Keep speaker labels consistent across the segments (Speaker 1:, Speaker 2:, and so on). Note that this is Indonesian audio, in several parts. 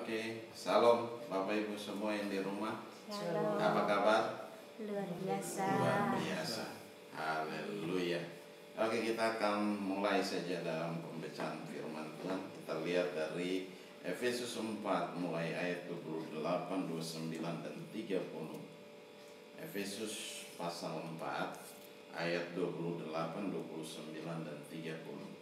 Speaker 1: Oke, salam Bapak Ibu semua yang di rumah.
Speaker 2: Shalom.
Speaker 1: Apa kabar?
Speaker 2: Luar biasa.
Speaker 1: Luar biasa. Haleluya. Oke, kita akan mulai saja dalam pembacaan firman Tuhan. Kita lihat dari Efesus 4 mulai ayat 28, 29 dan 30. Efesus pasal 4 ayat 28, 29 dan 30.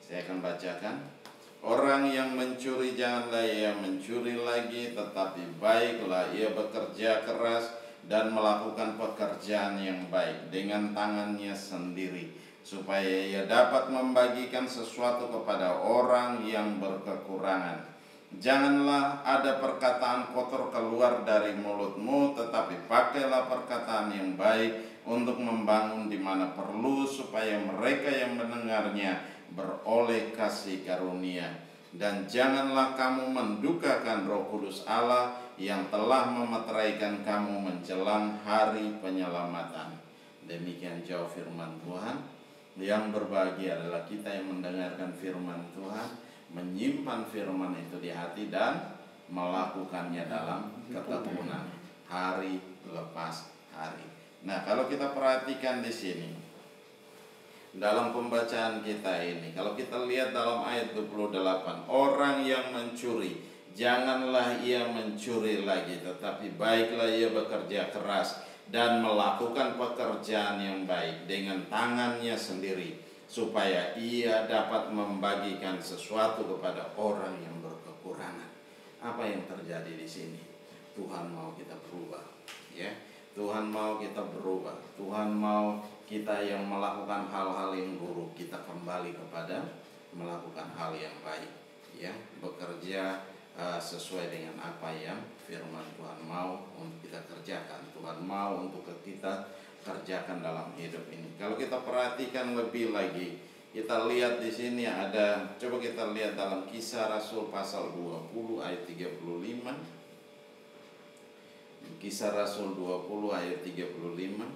Speaker 1: Saya akan bacakan. Orang yang mencuri janganlah ia mencuri lagi, tetapi baiklah ia bekerja keras dan melakukan pekerjaan yang baik dengan tangannya sendiri, supaya ia dapat membagikan sesuatu kepada orang yang berkekurangan. Janganlah ada perkataan kotor keluar dari mulutmu, tetapi pakailah perkataan yang baik untuk membangun di mana perlu, supaya mereka yang mendengarnya beroleh kasih karunia. Dan janganlah kamu mendukakan Roh Kudus Allah yang telah memeteraikan kamu menjelang hari penyelamatan. Demikian jauh firman Tuhan. Yang berbahagia adalah kita yang mendengarkan firman Tuhan, menyimpan firman itu di hati dan melakukannya dalam ketekunan hari lepas hari. Nah, kalau kita perhatikan di sini dalam pembacaan kita ini, kalau kita lihat dalam ayat 28, orang yang mencuri janganlah ia mencuri lagi, tetapi baiklah ia bekerja keras dan melakukan pekerjaan yang baik dengan tangannya sendiri, supaya ia dapat membagikan sesuatu kepada orang yang berkekurangan. Apa yang terjadi di sini? Tuhan mau kita berubah, ya. Tuhan mau kita berubah. Tuhan mau kita yang melakukan hal-hal yang buruk, kita kembali kepada melakukan hal yang baik, ya. Bekerja sesuai dengan apa yang firman Tuhan mau untuk kita kerjakan. Tuhan mau untuk kita kerjakan dalam hidup ini. Kalau kita perhatikan lebih lagi, kita lihat di sini ada, coba kita lihat dalam Kisah Rasul pasal 20 ayat 35. Kisah Rasul 20 ayat 35.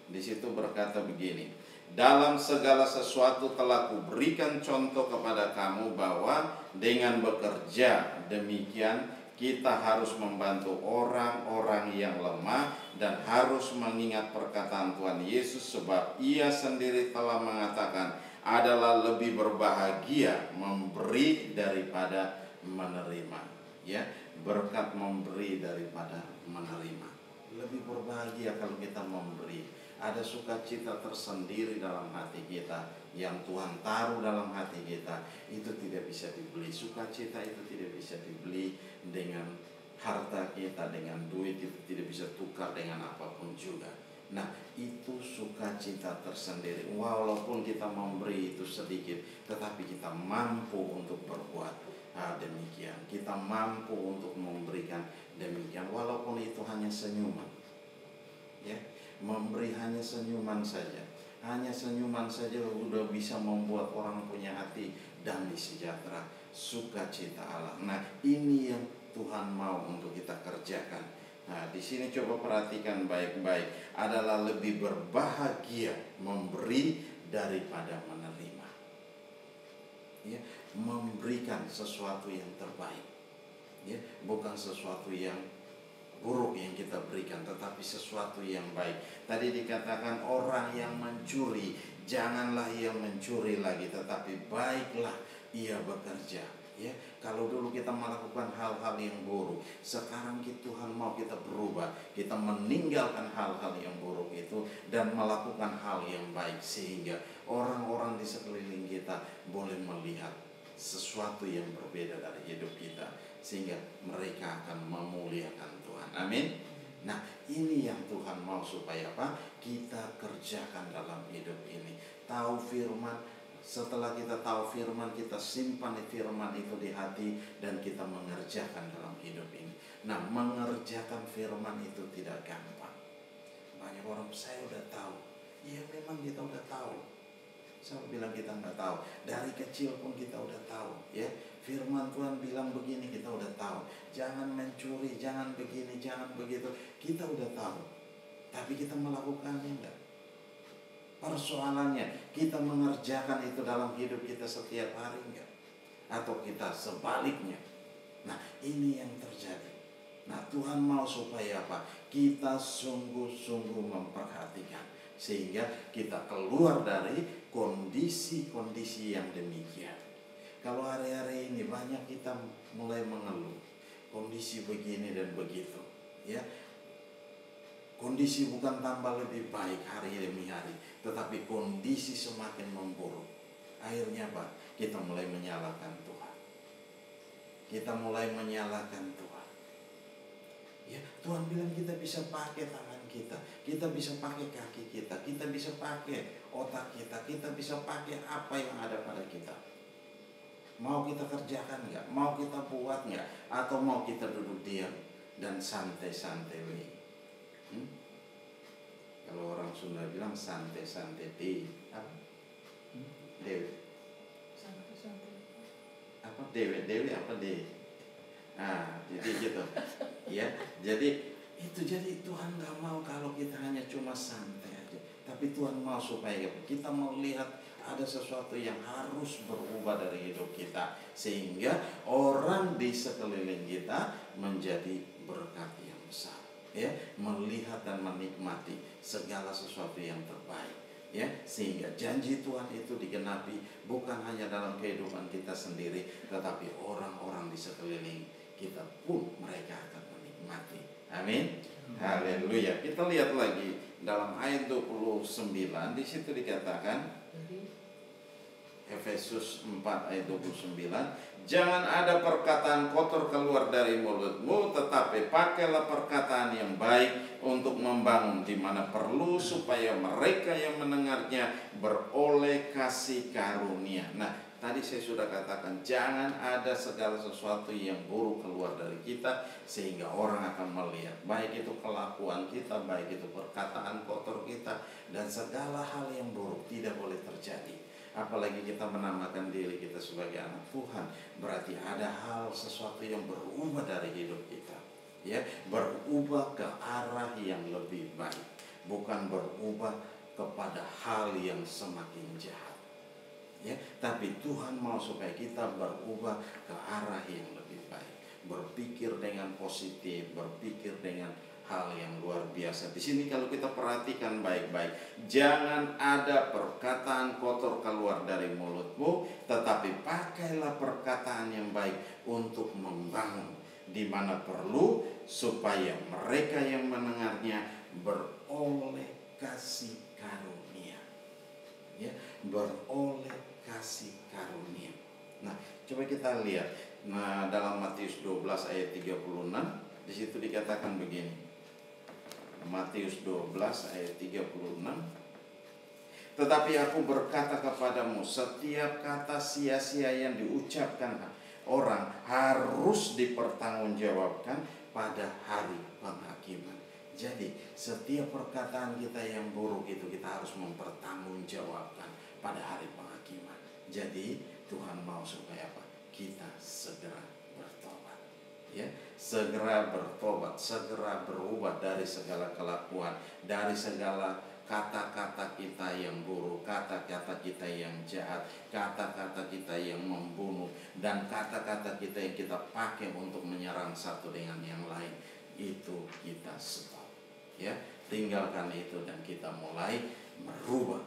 Speaker 1: Di situ berkata begini, dalam segala sesuatu telah kuberikan contoh kepada kamu, bahwa dengan bekerja demikian kita harus membantu orang-orang yang lemah dan harus mengingat perkataan Tuhan Yesus, sebab ia sendiri telah mengatakan, adalah lebih berbahagia memberi daripada menerima. Ya, berkat memberi daripada menerima. Lebih berbahagia kalau kita memberi. Ada sukacita tersendiri dalam hati kita yang Tuhan taruh dalam hati kita. Itu tidak bisa dibeli. Sukacita itu tidak bisa dibeli dengan harta kita, dengan duit. Itu tidak bisa tukar dengan apapun juga. Nah, itu sukacita tersendiri. Walaupun kita memberi itu sedikit, tetapi kita mampu untuk berbuat demikian. Kita mampu untuk memberikan demikian, walaupun itu hanya senyuman, ya. Memberi hanya senyuman saja, sudah bisa membuat orang punya hati damai sejahtera, sukacita Allah. Nah, ini yang Tuhan mau untuk kita kerjakan. Nah, di sini coba perhatikan baik-baik, adalah lebih berbahagia memberi daripada menerima. Ya, memberikan sesuatu yang terbaik, ya, bukan sesuatu yang buruk yang kita berikan, tetapi sesuatu yang baik. Tadi dikatakan orang yang mencuri janganlah ia mencuri lagi, tetapi baiklah ia bekerja. Ya, kalau dulu kita melakukan hal-hal yang buruk, sekarang Tuhan mau kita berubah, kita meninggalkan hal-hal yang buruk itu dan melakukan hal yang baik, sehingga orang-orang di sekeliling kita boleh melihat sesuatu yang berbeda dari hidup kita, sehingga mereka akan memuliakan Tuhan. Amin. Nah, ini yang Tuhan mau supaya apa? Kita kerjakan dalam hidup ini. Tahu firman, setelah kita tahu firman, kita simpan firman itu di hati dan kita mengerjakan dalam hidup ini. Nah, mengerjakan firman itu tidak gampang. Banyak orang, saya udah tahu. Ya, memang kita udah tahu. Saya bilang kita nggak tahu. Dari kecil pun kita udah tahu, ya. Firman Tuhan bilang begini, kita udah tahu. Jangan mencuri, jangan begini, jangan begitu. Kita udah tahu. Tapi kita melakukannya enggak? Persoalannya, kita mengerjakan itu dalam hidup kita setiap hari enggak? Atau kita sebaliknya? Nah, ini yang terjadi. Nah, Tuhan mau supaya apa? Kita sungguh-sungguh memperhatikan, sehingga kita keluar dari kondisi-kondisi yang demikian. Kalau hari-hari ini banyak kita mulai mengeluh, kondisi begini dan begitu, ya. Kondisi bukan tambah lebih baik hari demi hari, tetapi kondisi semakin memburuk. Akhirnya apa? Kita mulai menyalahkan Tuhan. Kita mulai menyalahkan Tuhan. Ya, Tuhan bilang kita bisa pakai tangan kita bisa pakai kaki kita bisa pakai otak kita bisa pakai apa yang ada pada kita. Mau kita kerjakan nggak? Mau kita buat nggak? Atau mau kita duduk diam dan santai-santai begini? Kalau orang Sunda bilang santai-santai dewe. Apa dewe apa de? Nah, jadi gitu. Ya, jadi Tuhan nggak mau kalau kita hanya cuma santai aja. Tapi Tuhan mau supaya kita melihat ada sesuatu yang harus berubah dari hidup kita, sehingga orang di sekeliling kita menjadi berkat yang besar. Ya, melihat dan menikmati segala sesuatu yang terbaik, ya, sehingga janji Tuhan itu digenapi bukan hanya dalam kehidupan kita sendiri, tetapi orang-orang di sekeliling kita pun mereka akan menikmati. Amin. Haleluya. Kita lihat lagi dalam ayat 29, di situ dikatakan, Efesus 4 ayat 29, jangan ada perkataan kotor keluar dari mulutmu, tetapi pakailah perkataan yang baik untuk membangun di mana perlu, supaya mereka yang mendengarnya beroleh kasih karunia. Nah, tadi saya sudah katakan, jangan ada segala sesuatu yang buruk keluar dari kita, sehingga orang akan melihat, baik itu kelakuan kita, baik itu perkataan kotor kita, dan segala hal yang buruk tidak boleh terjadi. Apalagi kita menamakan diri kita sebagai anak Tuhan, berarti ada hal sesuatu yang berubah dari hidup kita, ya, berubah ke arah yang lebih baik, bukan berubah kepada hal yang semakin jahat, ya. Tapi Tuhan mau supaya kita berubah ke arah yang lebih baik, berpikir dengan positif, berpikir dengan hal yang luar biasa. Di sini kalau kita perhatikan baik-baik, jangan ada perkataan kotor keluar dari mulutmu, tetapi pakailah perkataan yang baik untuk membangun di mana perlu, supaya mereka yang mendengarnya beroleh kasih karunia, ya, beroleh kasih karunia. Nah, coba kita lihat, nah, dalam Matius 12 ayat 36, di situ dikatakan begini. Matius 12 ayat 36, tetapi aku berkata kepadamu, setiap kata sia-sia yang diucapkan orang harus dipertanggungjawabkan pada hari penghakiman. Jadi setiap perkataan kita yang buruk itu kita harus mempertanggungjawabkan pada hari penghakiman. Jadi Tuhan mau supaya apa? Kita segera bertobat, ya, segera bertobat, segera berubah dari segala kelakuan, dari segala kata-kata kita yang buruk, kata-kata kita yang jahat, kata-kata kita yang membunuh, dan kata-kata kita yang kita pakai untuk menyerang satu dengan yang lain. Itu kita stop, ya, tinggalkan itu dan kita mulai merubah.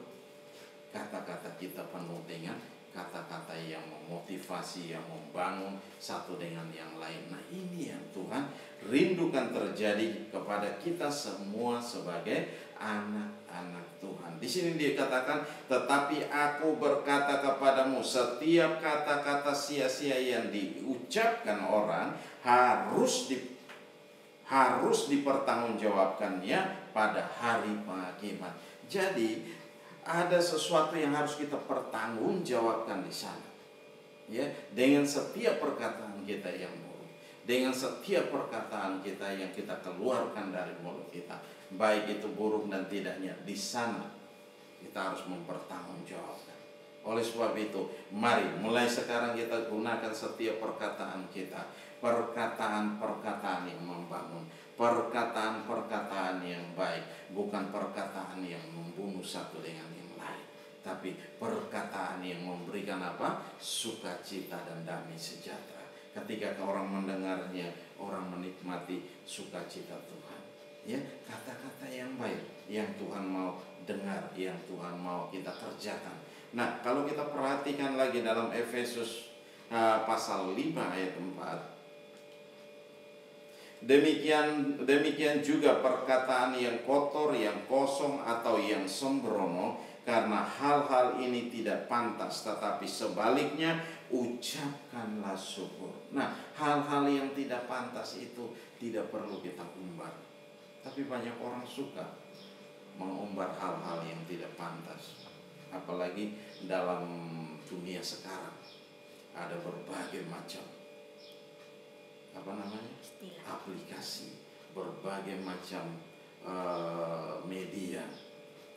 Speaker 1: Kata-kata kita penuh dengan kata-kata yang memotivasi, yang membangun satu dengan yang lain. Nah, ini yang Tuhan rindukan terjadi kepada kita semua sebagai anak-anak Tuhan. Di sini dikatakan, tetapi aku berkata kepadamu, setiap kata-kata sia-sia yang diucapkan orang harus dipertanggungjawabkannya pada hari penghakiman. Jadi ada sesuatu yang harus kita pertanggungjawabkan di sana, ya, dengan setiap perkataan kita yang buruk, dengan setiap perkataan kita yang kita keluarkan dari mulut kita, baik itu buruk dan tidaknya, di sana kita harus mempertanggungjawabkan. Oleh sebab itu, mari mulai sekarang kita gunakan setiap perkataan kita, perkataan-perkataan yang membangun, perkataan-perkataan yang baik, bukan perkataan yang membunuh satu dengan yang lain, tapi perkataan yang memberikan apa? Sukacita dan damai sejahtera. ketika orang mendengarnya, orang menikmati sukacita Tuhan. Ya, kata-kata yang baik yang Tuhan mau dengar, yang Tuhan mau kita kerjakan. Nah, kalau kita perhatikan lagi dalam Efesus pasal 5 ayat 4, demikian juga perkataan yang kotor, yang kosong atau yang sembrono, karena hal-hal ini tidak pantas, tetapi sebaliknya ucapkanlah syukur. Nah, hal-hal yang tidak pantas itu tidak perlu kita umbar. Tapi banyak orang suka mengumbar hal-hal yang tidak pantas. Apalagi dalam dunia sekarang ada berbagai macam aplikasi, berbagai macam media,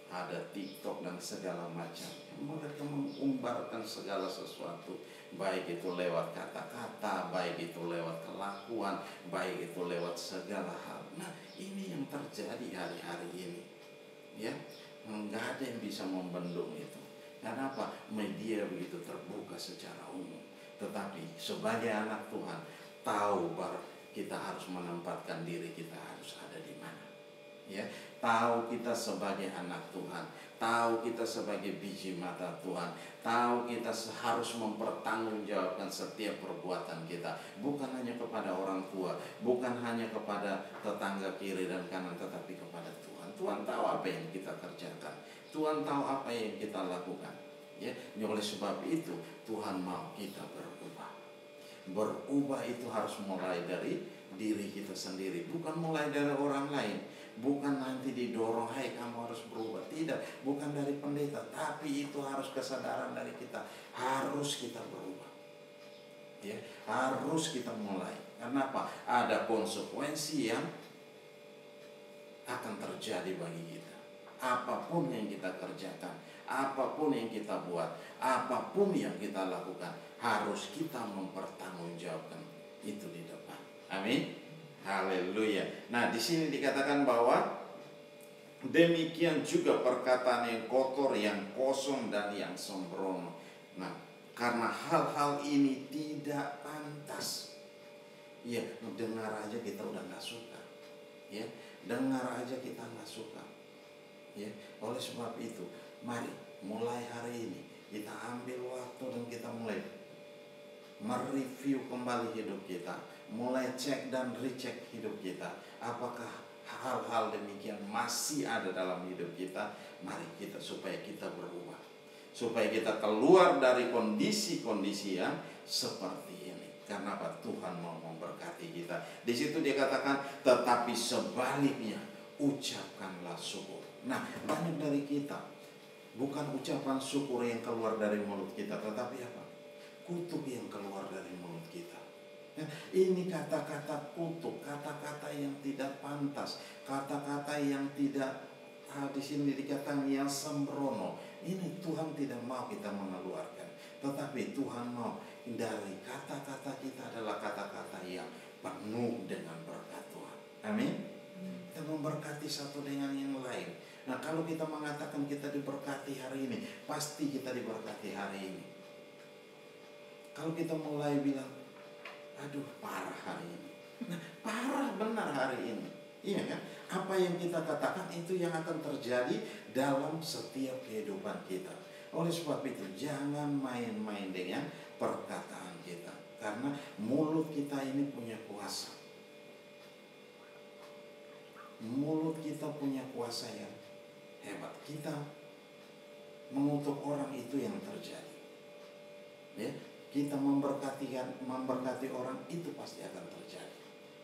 Speaker 1: ada TikTok dan segala macam. Mereka mengumbarkan segala sesuatu, baik itu lewat kata-kata, baik itu lewat kelakuan, baik itu lewat segala hal. Nah, ini yang terjadi hari-hari ini, ya. Nggak ada yang bisa membendung itu. Karena apa? Media begitu terbuka secara umum. Tetapi sebagai anak Tuhan, tahu bahwa kita harus menempatkan diri kita harus ada di mana. Ya, tahu kita sebagai anak Tuhan, tahu kita sebagai biji mata Tuhan, tahu kita harus mempertanggungjawabkan setiap perbuatan kita, bukan hanya kepada orang tua, bukan hanya kepada tetangga kiri dan kanan, tetapi kepada Tuhan. Tuhan tahu apa yang kita kerjakan, Tuhan tahu apa yang kita lakukan. Ya, oleh sebab itu Tuhan mau kita berubah. Berubah itu harus mulai dari diri kita sendiri, bukan mulai dari orang lain. Bukan nanti didorong, hai kamu harus berubah. Tidak, bukan dari pendeta, tapi itu harus kesadaran dari kita. Harus kita berubah. Ya, harus kita mulai. Karena apa? Ada konsekuensi yang akan terjadi bagi kita. Apapun yang kita kerjakan, apapun yang kita buat, apapun yang kita lakukan, harus kita mempertanggungjawabkan itu di depan. Amin. Haleluya. Nah, di sini dikatakan bahwa demikian juga perkataan yang kotor, yang kosong dan yang sembrono. Nah, karena hal-hal ini tidak pantas. Ya, dengar aja kita udah nggak suka. Ya, dengar aja kita nggak suka. Ya, oleh sebab itu, mari mulai hari ini kita ambil waktu dan kita mulai mereview kembali hidup kita, mulai cek dan recheck hidup kita. Apakah hal-hal demikian masih ada dalam hidup kita? Mari kita supaya kita berubah, supaya kita keluar dari kondisi-kondisi yang seperti ini. Karena apa? Tuhan mau memberkati kita. Di situ dia katakan, tetapi sebaliknya ucapkanlah syukur. Nah, banyak dari kita bukan ucapan syukur yang keluar dari mulut kita, tetapi apa? Kutuk yang keluar dari mulut kita. Ya, ini kata-kata kutuk, kata-kata yang tidak pantas, kata-kata yang tidak di sini dikatakan yang sembrono. Ini Tuhan tidak mau kita mengeluarkan, tetapi Tuhan mau dari kata-kata kita adalah kata-kata yang penuh dengan berkat Tuhan. Amin. Kita memberkati satu dengan yang lain. Nah, kalau kita mengatakan kita diberkati hari ini, pasti kita diberkati hari ini. Kalau kita mulai bilang, aduh parah hari ini. Nah, parah benar hari ini. Iya kan? Apa yang kita katakan itu yang akan terjadi dalam setiap kehidupan kita. Oleh sebab itu, jangan main-main dengan perkataan kita. Karena mulut kita ini punya kuasa. Mulut kita punya kuasa yang hebat. Kita mengutuk orang itu yang terjadi. Ya. Kita memberkati orang itu pasti akan terjadi.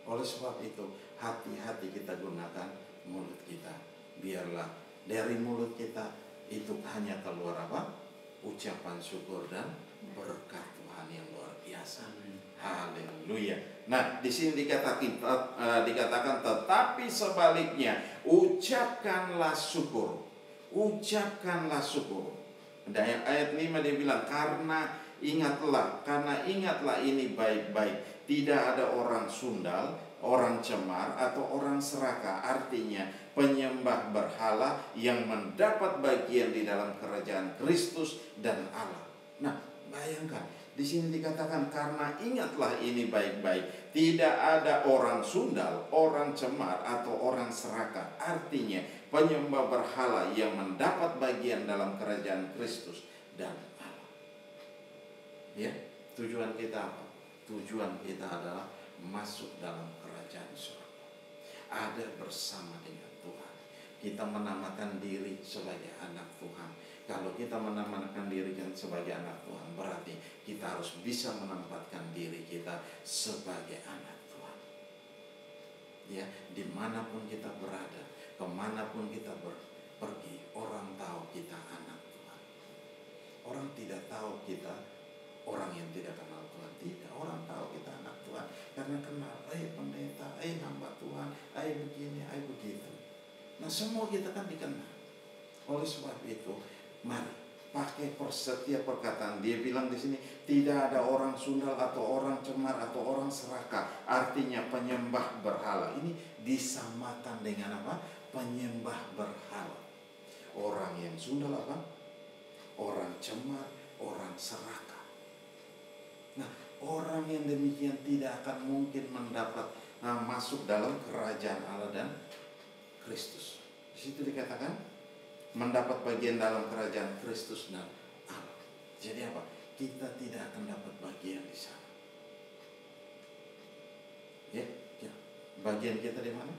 Speaker 1: Oleh sebab itu, hati-hati kita gunakan mulut kita. Biarlah dari mulut kita itu hanya keluar apa? Ucapan syukur dan berkat Tuhan yang luar biasa. Haleluya. Nah, di sini dikatakan tetapi sebaliknya ucapkanlah syukur. Ucapkanlah syukur. Dan ayat 5 dia bilang karena ingatlah ini baik-baik. Tidak ada orang sundal, orang cemar, atau orang serakah. Artinya penyembah berhala yang mendapat bagian di dalam kerajaan Kristus dan Allah. Nah, bayangkan Di sini dikatakan karena ingatlah ini baik-baik, tidak ada orang sundal, orang cemar atau orang serakah, artinya penyembah berhala yang mendapat bagian dalam kerajaan Kristus dan Allah. Ya, tujuan kita apa? Tujuan kita adalah masuk dalam kerajaan surga, ada bersama dengan Tuhan. Kita menamakan diri sebagai anak Tuhan. Kalau kita menamakan diri sebagai anak Tuhan, berarti kita harus bisa menempatkan diri kita sebagai anak Tuhan. Ya, dimanapun kita berada, kemanapun kita pergi, orang tahu kita anak Tuhan. Orang tidak tahu kita orang yang tidak kenal Tuhan. Tidak, orang tahu kita anak Tuhan karena kenal, pendeta, hamba Tuhan, begini, begitu. Nah, semua kita kan dikenal. Oleh sebab itu, mari pakai setiap perkataan. Dia bilang di sini tidak ada orang sundal atau orang cemar atau orang serakah, artinya penyembah berhala. Ini disamakan dengan apa? Penyembah berhala. Orang yang sundal apa? Orang cemar, orang serakah. Nah, orang yang demikian tidak akan mungkin mendapat masuk dalam kerajaan Allah dan Kristus. Di situ dikatakan mendapat bagian dalam kerajaan Kristus dan Allah. Jadi apa? Kita tidak akan dapat bagian di sana. Ya. Bagian kita di mana?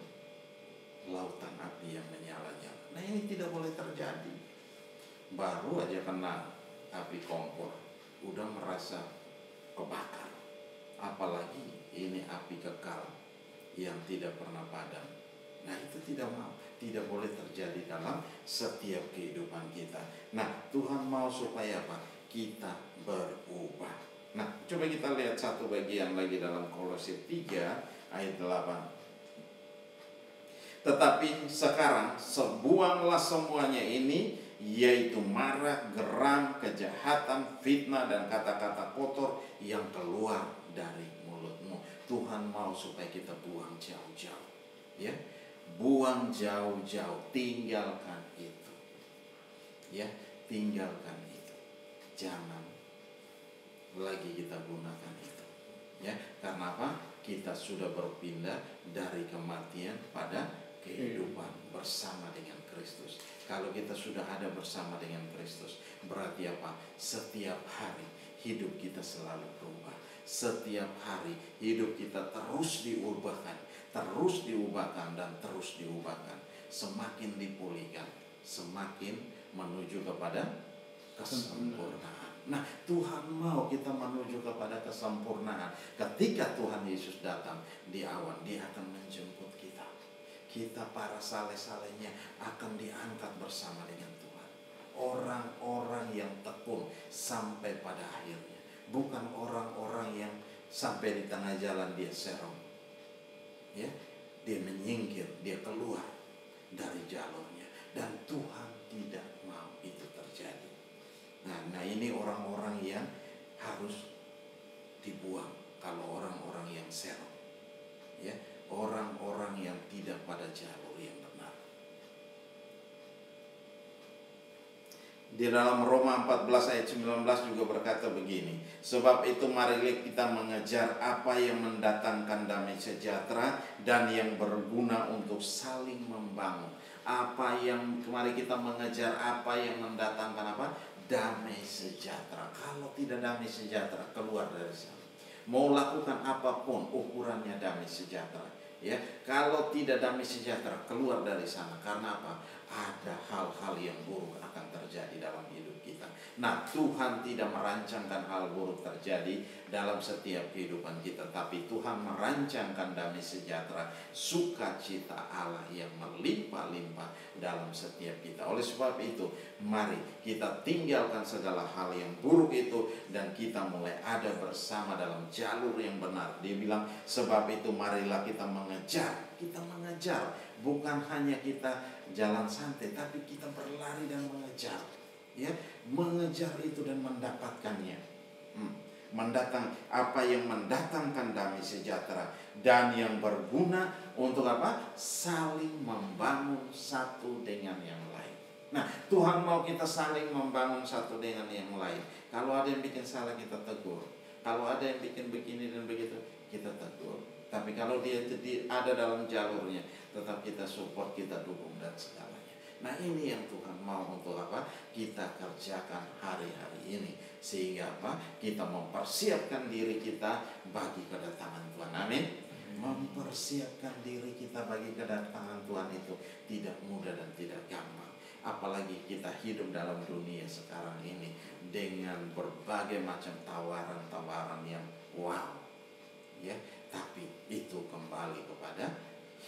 Speaker 1: Lautan api yang menyala-nyala. Nah, ini tidak boleh terjadi. Baru aja kena api kompor, udah merasa kebakar. Apalagi ini api kekal yang tidak pernah padam. Nah, itu tidak boleh terjadi dalam setiap kehidupan kita. Nah, Tuhan mau supaya apa? Kita berubah. Nah, coba kita lihat satu bagian lagi dalam Kolose 3 ayat 8. Tetapi sekarang buanglah semuanya ini, yaitu marah, geram, kejahatan, fitnah, dan kata-kata kotor yang keluar dari mulutmu. Tuhan mau supaya kita buang jauh-jauh. Ya, buang jauh-jauh, tinggalkan itu. Ya, tinggalkan itu. Jangan lagi kita gunakan itu. Ya, karena apa? Kita sudah berpindah dari kematian pada kehidupan bersama dengan Kristus. Kalau kita sudah ada bersama dengan Kristus, berarti apa? Setiap hari hidup kita selalu berubah. Setiap hari hidup kita terus diubahkan, dan terus diubahkan. Semakin dipulihkan, semakin menuju kepada kesempurnaan. Nah, Tuhan mau kita menuju kepada kesempurnaan. Ketika Tuhan Yesus datang di awan, Dia akan menjemput kita. Kita para saleh-salehnya akan diangkat bersama dengan Tuhan. Orang-orang yang tekun sampai pada akhirnya. Bukan orang-orang yang sampai di tengah jalan dia serong. Ya, dia menyingkir, dia keluar dari jalurnya. Dan Tuhan tidak mau itu terjadi. Nah, ini orang-orang yang harus dibuang. Kalau orang-orang yang serong, ya, orang-orang yang tidak pada jalur yang benar. Di dalam Roma 14 ayat 19 juga berkata begini, sebab itu marilah kita mengejar apa yang mendatangkan damai sejahtera dan yang berguna untuk saling membangun. Mari kita mengejar apa yang mendatangkan apa? Damai sejahtera. Kalau tidak damai sejahtera, keluar dari sana. Mau lakukan apapun, ukurannya damai sejahtera. Ya, kalau tidak damai sejahtera, keluar dari sana. Karena apa? Ada hal-hal yang buruk akan terjadi dalam hidup kita. Nah, Tuhan tidak merancangkan hal buruk terjadi dalam setiap kehidupan kita, tapi Tuhan merancangkan damai sejahtera, sukacita Allah yang melimpah-limpah dalam setiap kita. Oleh sebab itu, mari kita tinggalkan segala hal yang buruk itu dan kita mulai ada bersama dalam jalur yang benar. Dia bilang, sebab itu marilah kita mengejar. Kita mengejar, bukan hanya kita jalan santai, tapi kita berlari dan mengejar. Ya, mengejar itu dan mendapatkannya. Apa yang mendatangkan damai sejahtera dan yang berguna untuk apa? Saling membangun satu dengan yang lain. Nah, Tuhan mau kita saling membangun satu dengan yang lain. Kalau ada yang bikin salah, kita tegur. Kalau ada yang bikin begini dan begitu, kita tegur. Tapi kalau dia ada dalam jalurnya, tetap kita support, kita dukung dan segalanya. Nah, ini yang Tuhan mau untuk apa? Kita kerjakan hari-hari ini. Sehingga apa? Kita mempersiapkan diri kita bagi kedatangan Tuhan. Amin. Mempersiapkan diri kita bagi kedatangan Tuhan itu tidak mudah dan tidak gampang. Apalagi kita hidup dalam dunia sekarang ini dengan berbagai macam tawaran-tawaran yang wow, ya. Tapi itu kembali kepada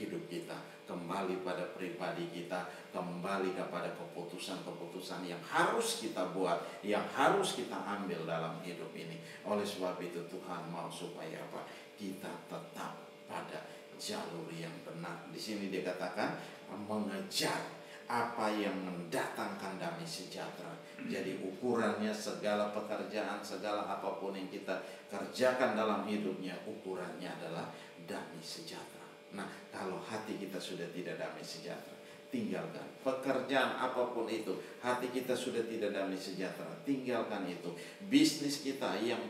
Speaker 1: hidup kita, kembali pada pribadi kita, kembali kepada keputusan-keputusan yang harus kita buat, yang harus kita ambil dalam hidup ini. Oleh sebab itu Tuhan mau supaya apa? Kita tetap pada jalur yang benar. Di sini dikatakan mengejar apa yang mendatangkan damai sejahtera. Jadi ukurannya segala pekerjaan, segala apapun yang kita kerjakan dalam hidupnya, ukurannya adalah damai sejahtera. Nah, kalau hati kita sudah tidak damai sejahtera, tinggalkan. Pekerjaan apapun itu, hati kita sudah tidak damai sejahtera, tinggalkan itu. Bisnis kita yang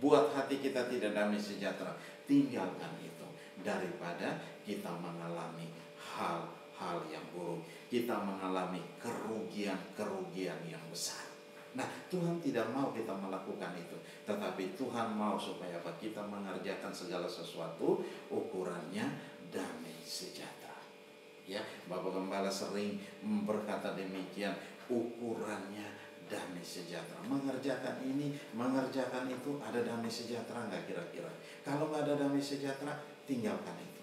Speaker 1: buat hati kita tidak damai sejahtera, tinggalkan itu. Daripada kita mengalami hal-hal yang buruk, kita mengalami kerugian-kerugian yang besar. Nah, Tuhan tidak mau kita melakukan itu, tetapi Tuhan mau supaya apa? Kita mengerjakan segala sesuatu ukurannya damai sejahtera. Ya, Bapak Gembala sering berkata demikian, ukurannya damai sejahtera. Mengerjakan ini, mengerjakan itu, ada damai sejahtera nggak kira-kira? Kalau nggak ada damai sejahtera, tinggalkan itu.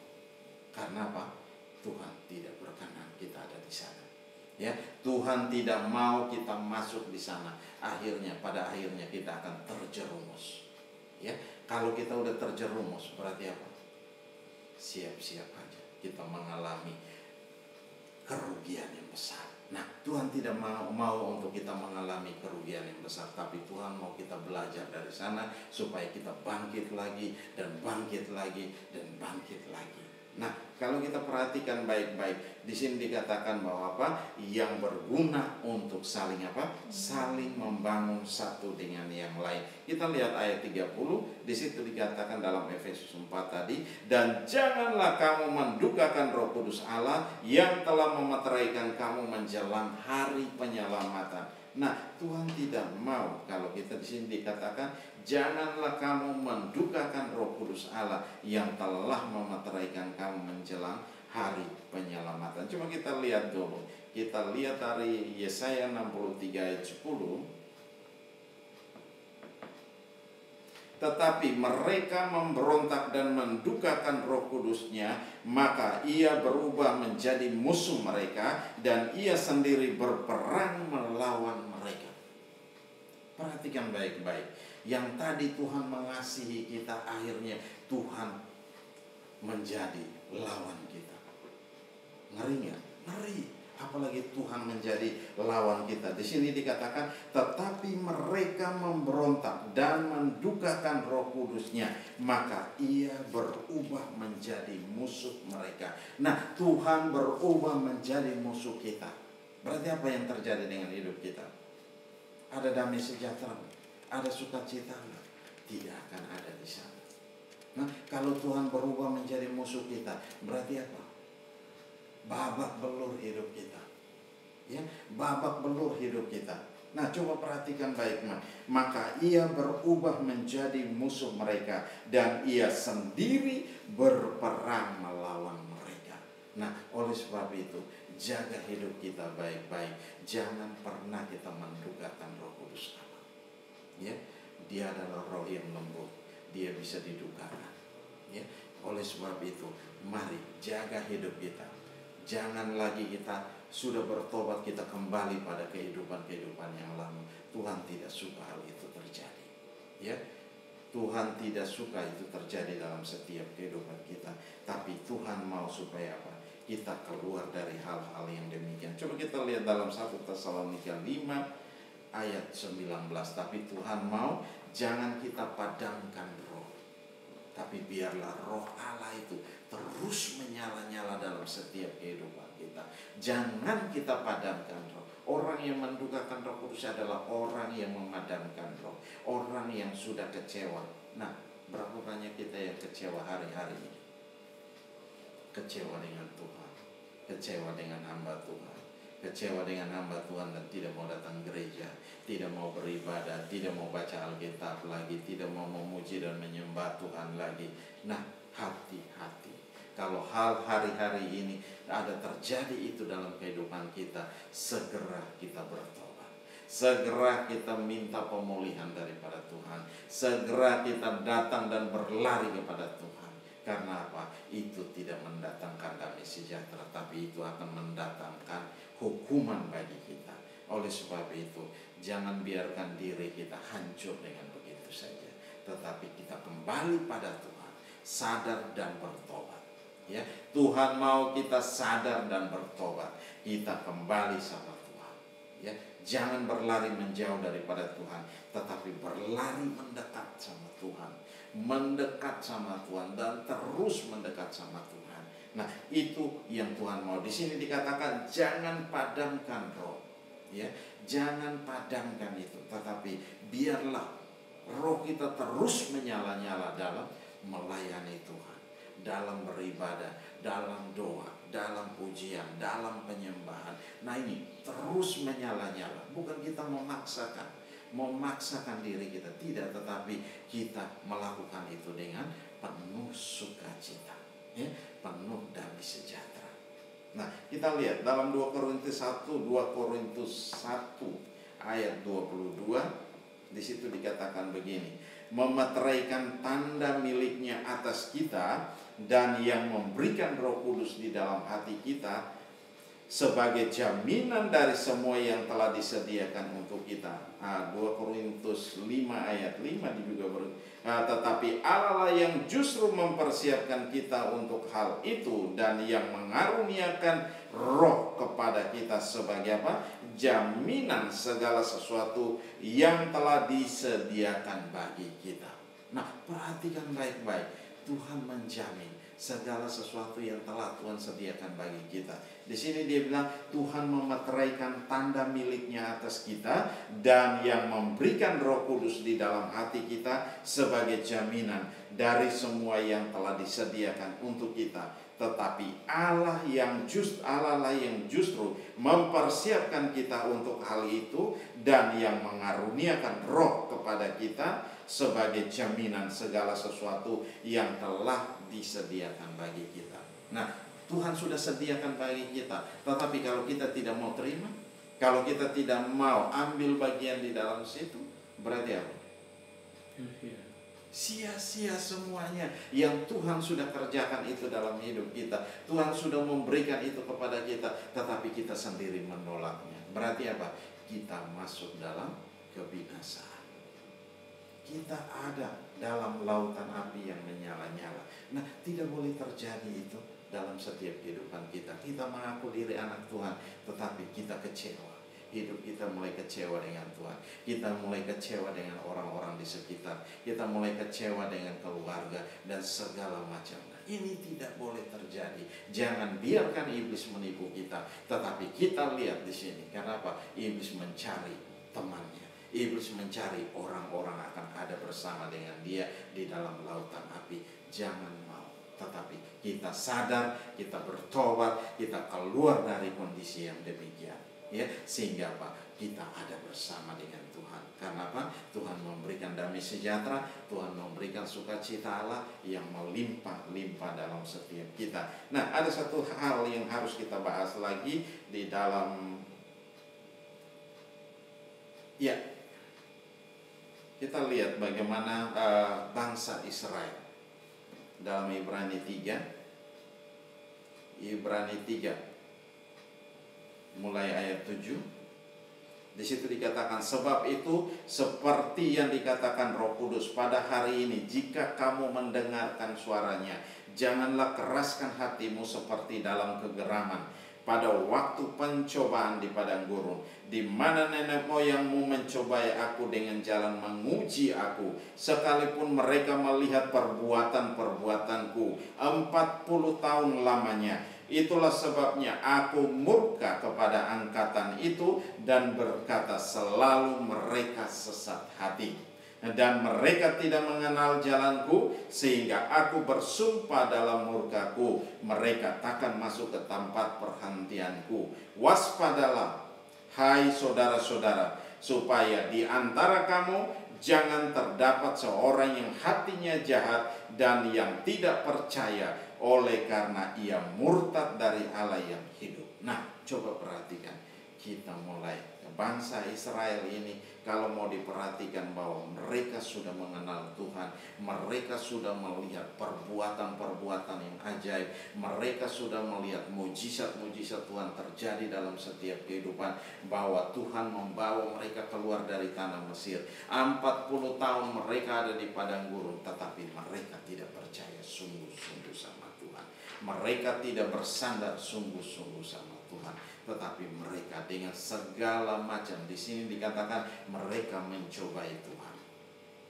Speaker 1: Karena apa? Tuhan tidak berkenan kita ada di sana. Ya, Tuhan tidak mau kita masuk di sana. Pada akhirnya kita akan terjerumus. Ya, kalau kita udah terjerumus, berarti apa? Siap-siap aja kita mengalami kerugian yang besar. Nah, Tuhan tidak mau untuk kita mengalami kerugian yang besar, tapi Tuhan mau kita belajar dari sana supaya kita bangkit lagi dan bangkit lagi dan bangkit lagi. Nah, kalau kita perhatikan baik-baik, di sini dikatakan bahwa apa? Yang berguna untuk saling apa? Saling membangun satu dengan yang lain. Kita lihat ayat 30, di situ dikatakan dalam Efesus 4 tadi, dan janganlah kamu mendukakan Roh Kudus Allah yang telah memeteraikan kamu menjelang hari penyelamatan. Nah, Tuhan tidak mau kalau kita di sini dikatakan janganlah kamu mendukakan Roh Kudus Allah yang telah memeteraikan kamu menjelang hari penyelamatan. Cuma kita lihat dulu. Kita lihat dari Yesaya 63 ayat 10. Tetapi mereka memberontak dan mendukakan Roh Kudus-Nya, maka ia berubah menjadi musuh mereka dan ia sendiri berperang melawan mereka. Perhatikan baik-baik. Yang tadi Tuhan mengasihi kita, akhirnya Tuhan menjadi lawan kita. Ngeri nggak? Ngeri. Apalagi Tuhan menjadi lawan kita. Di sini dikatakan, tetapi mereka memberontak dan mendukakan Roh Kudus-Nya, maka ia berubah menjadi musuh mereka. Nah, Tuhan berubah menjadi musuh kita. Berarti apa yang terjadi dengan hidup kita? Ada damai sejahtera? Ada sukacita? Tidak akan ada di sana. Nah, kalau Tuhan berubah menjadi musuh kita, berarti apa? Babak belur hidup kita. Ya, babak belur hidup kita. Nah, coba perhatikan baik, maka ia berubah menjadi musuh mereka dan ia sendiri berperang melawan mereka. Nah, oleh sebab itu, jaga hidup kita baik-baik. Jangan pernah kita mendukakan Roh Kudus Allah. Ya, dia adalah roh yang lembut. Dia bisa didukakan. Ya, oleh sebab itu, mari jaga hidup kita. Jangan lagi kita sudah bertobat, kita kembali pada kehidupan yang lama. Tuhan tidak suka hal itu terjadi. Ya, Tuhan tidak suka itu terjadi dalam setiap kehidupan kita. Tapi Tuhan mau supaya apa? Kita keluar dari hal-hal yang demikian. Coba kita lihat dalam 1 Tesalonika 5 ayat 19. Tapi Tuhan mau jangan kita padamkan roh, tapi biarlah roh Allah itu terus menyala-nyala dalam setiap kehidupan kita. Jangan kita padamkan roh. Orang yang mendukakan Roh Kudus adalah orang yang memadamkan roh, orang yang sudah kecewa. Nah, berapa banyak kita yang kecewa hari-hari ini? Kecewa dengan Tuhan, kecewa dengan hamba Tuhan, kecewa dengan hamba Tuhan dan tidak mau datang gereja, tidak mau beribadah, tidak mau baca Alkitab lagi, tidak mau memuji dan menyembah Tuhan lagi. Nah, hati-hati. Kalau hal hari-hari ini ada terjadi itu dalam kehidupan kita, segera kita bertobat. Segera kita minta pemulihan daripada Tuhan. Segera kita datang dan berlari kepada Tuhan. Karena apa? Itu tidak mendatangkan damai sejahtera, tapi itu akan mendatangkan hukuman bagi kita. Oleh sebab itu, jangan biarkan diri kita hancur dengan begitu saja, tetapi kita kembali pada Tuhan, sadar dan bertobat. Ya, Tuhan mau kita sadar dan bertobat. Kita kembali sama Tuhan. Ya, jangan berlari menjauh daripada Tuhan, tetapi berlari mendekat sama Tuhan, mendekat sama Tuhan dan terus mendekat sama Tuhan. Nah, itu yang Tuhan mau. Di sini dikatakan jangan padamkan roh. Ya, jangan padamkan itu, tetapi biarlah roh kita terus menyala-nyala dalam melayani Tuhan, dalam beribadah, dalam doa, dalam pujian, dalam penyembahan. Nah, ini terus menyala-nyala. Bukan kita memaksakan diri kita, tidak, tetapi kita melakukan itu dengan penuh sukacita, ya, penuh damai sejahtera. Nah, kita lihat dalam 2 Korintus 1 ayat 22, di situ dikatakan begini, memeteraikan tanda miliknya atas kita dan yang memberikan Roh Kudus di dalam hati kita sebagai jaminan dari semua yang telah disediakan untuk kita. 2 Korintus 5 ayat 5 juga tetapi Allah lah yang justru mempersiapkan kita untuk hal itu dan yang mengaruniakan Roh kepada kita sebagai apa? Jaminan segala sesuatu yang telah disediakan bagi kita. Nah, perhatikan baik-baik. Tuhan menjamin segala sesuatu yang telah Tuhan sediakan bagi kita. Di sini dia bilang Tuhan memeteraikan tanda miliknya atas kita dan yang memberikan Roh Kudus di dalam hati kita sebagai jaminan dari semua yang telah disediakan untuk kita. Tetapi Allah lah yang justru mempersiapkan kita untuk hal itu dan yang mengaruniakan Roh kepada kita sebagai jaminan segala sesuatu yang telah disediakan bagi kita. Nah, Tuhan sudah sediakan bagi kita, tetapi kalau kita tidak mau terima, kalau kita tidak mau ambil bagian di dalam situ, berarti apa? Sia-sia semuanya yang Tuhan sudah kerjakan itu dalam hidup kita. Tuhan sudah memberikan itu kepada kita, tetapi kita sendiri menolaknya. Berarti apa? Kita masuk dalam kebinasaan. Kita ada dalam lautan api yang menyala-nyala. Nah, tidak boleh terjadi itu dalam setiap kehidupan kita. Kita mengaku diri anak Tuhan, tetapi kita kecewa. Hidup kita mulai kecewa dengan Tuhan. Kita mulai kecewa dengan orang-orang di sekitar. Kita mulai kecewa dengan keluarga dan segala macam. Nah, ini tidak boleh terjadi. Jangan biarkan iblis menipu kita. Tetapi kita lihat di sini. Kenapa? Iblis mencari temannya. Iblis mencari orang-orang akan ada bersama dengan dia di dalam lautan api. Jangan mau. Tetapi kita sadar, kita bertobat, kita keluar dari kondisi yang demikian. Ya, sehingga apa? Kita ada bersama dengan Tuhan. Karena apa? Tuhan memberikan damai sejahtera, Tuhan memberikan sukacita Allah yang melimpah-limpah dalam setiap kita. Nah, ada satu hal yang harus kita bahas lagi di dalam kita lihat bagaimana bangsa Israel dalam Ibrani 3 mulai ayat 7. Di situ dikatakan, sebab itu seperti yang dikatakan Roh Kudus pada hari ini, jika kamu mendengarkan suaranya, janganlah keraskan hatimu seperti dalam kegeraman pada waktu pencobaan di padang gurun, di mana nenek moyangmu mencobai aku dengan jalan menguji aku, sekalipun mereka melihat perbuatan-perbuatanku 40 tahun lamanya. Itulah sebabnya aku murka kepada angkatan itu dan berkata, selalu mereka sesat hati. dan mereka tidak mengenal jalanku, sehingga aku bersumpah dalam murkaku, mereka takkan masuk ke tempat perhentianku. Waspadalah, hai saudara-saudara, supaya di antara kamu jangan terdapat seorang yang hatinya jahat dan yang tidak percaya oleh karena ia murtad dari Allah yang hidup. Nah, coba perhatikan, kita mulai bangsa Israel ini, kalau mau diperhatikan bahwa mereka sudah mengenal Tuhan, mereka sudah melihat perbuatan-perbuatan yang ajaib, mereka sudah melihat mujizat-mujizat Tuhan terjadi dalam setiap kehidupan, bahwa Tuhan membawa mereka keluar dari tanah Mesir. 40 tahun mereka ada di padang gurun, tetapi mereka tidak percaya sungguh-sungguh sama Tuhan. Mereka tidak bersandar sungguh-sungguh sama Tuhan, tetapi mereka dengan segala macam, di sini dikatakan mereka mencobai Tuhan.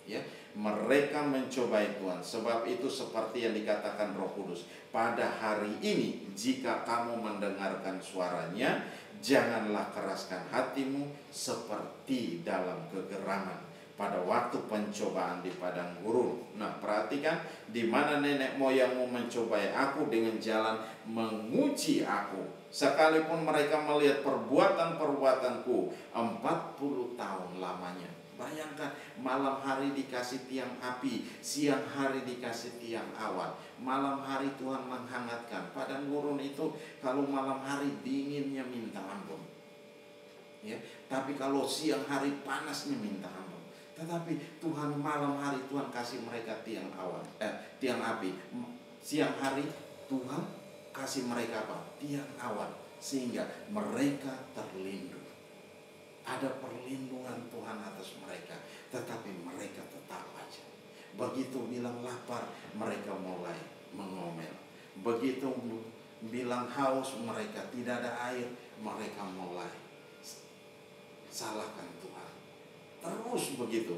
Speaker 1: Ya, mereka mencobai Tuhan. Sebab itu seperti yang dikatakan Roh Kudus, pada hari ini jika kamu mendengarkan suaranya, janganlah keraskan hatimu seperti dalam kegeraman pada waktu pencobaan di padang gurun. Nah, perhatikan, di mana nenek moyangmu mencobai aku dengan jalan menguji aku, sekalipun mereka melihat perbuatan-perbuatanku 40 tahun lamanya. Bayangkan, malam hari dikasih tiang api, siang hari dikasih tiang awan. Malam hari Tuhan menghangatkan. Padang gurun itu kalau malam hari dinginnya minta ampun, ya. Tapi kalau siang hari panasnya minta ampun. Tetapi Tuhan malam hari Tuhan kasih mereka tiang api. Siang hari Tuhan kasih mereka apa? Tiang awan, sehingga mereka terlindung. Ada perlindungan Tuhan atas mereka, tetapi mereka tetap aja. Begitu bilang lapar, mereka mulai mengomel. Begitu bilang haus, mereka tidak ada air, mereka mulai salahkan Tuhan. Terus begitu,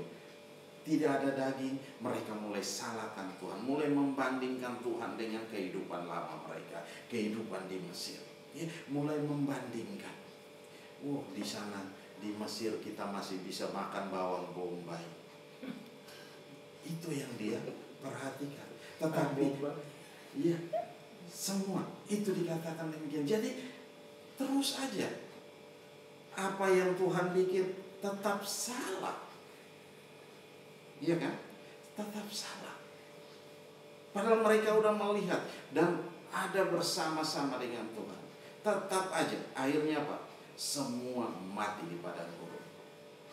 Speaker 1: tidak ada daging, mereka mulai salahkan Tuhan, mulai membandingkan Tuhan dengan kehidupan lama mereka, kehidupan di Mesir. Ya, mulai membandingkan. Di sana di Mesir kita masih bisa makan bawang bombay. Itu yang dia perhatikan. Tetapi ya, semua itu dikatakan demikian. Jadi terus aja apa yang Tuhan bikin tetap salah. Iya kan? Tetap salah. Padahal mereka udah melihat dan ada bersama-sama dengan Tuhan. Tetap aja akhirnya apa? Semua mati di padang gurun.